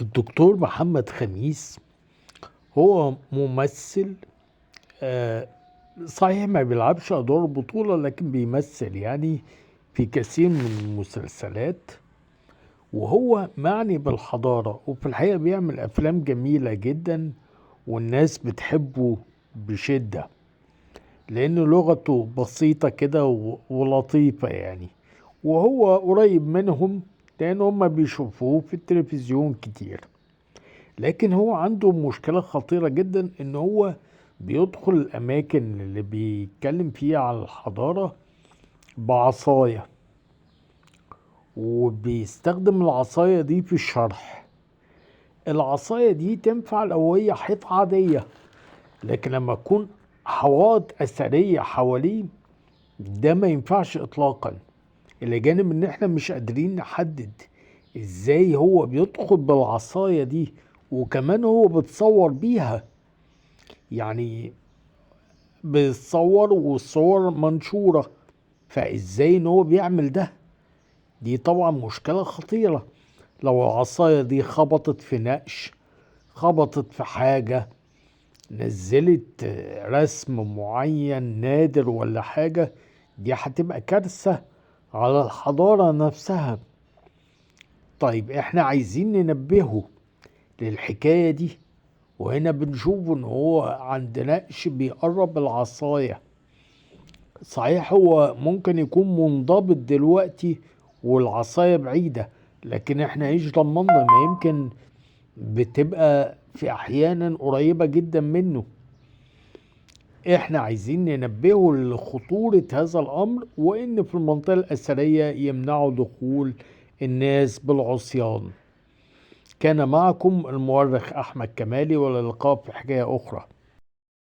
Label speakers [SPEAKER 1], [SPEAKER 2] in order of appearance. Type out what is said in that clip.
[SPEAKER 1] الدكتور محمد خميس هو ممثل. آه، صحيح ما بيلعبش أدوار بطولة لكن بيمثل يعني في كثير من المسلسلات، وهو معني بالحضارة، وفي الحقيقة بيعمل أفلام جميلة جدا والناس بتحبه بشدة، لأن لغته بسيطة كده ولطيفة يعني، وهو قريب منهم لأن هم بيشوفوه في التلفزيون كتير. لكن هو عنده مشكلة خطيرة جدا، ان هو بيدخل الاماكن اللي بيتكلم فيها على الحضارة بعصاية، وبيستخدم العصاية دي في الشرح. العصاية دي تنفع لو هي حيطة عادية، لكن لما تكون حوائط أثرية حواليه ده ما ينفعش إطلاقا. إلى جانب إن إحنا مش قادرين نحدد إزاي هو بيدخل بالعصاية دي، وكمان هو بتصور بيها، يعني بيتصور والصور منشورة، فازاي ان هو بيعمل ده؟ دي طبعا مشكلة خطيرة. لو العصاية دي خبطت في نقش، خبطت في حاجة، نزلت رسم معين نادر ولا حاجة، دي هتبقى كارثة على الحضارة نفسها. طيب احنا عايزين ننبهه للحكاية دي، وهنا بنشوف ان هو عند نقش بيقرب العصاية. صحيح هو ممكن يكون منضبط دلوقتي والعصاية بعيدة، لكن احنا ايش ضمننا؟ ما يمكن بتبقى في احيانا قريبة جدا منه. احنا عايزين ننبهه لخطورة هذا الامر، وان في المنطقة الاثرية يمنعوا دخول الناس بالعصيان. كان معكم المؤرخ احمد كمالي، والى اللقاء في حكاية اخرى.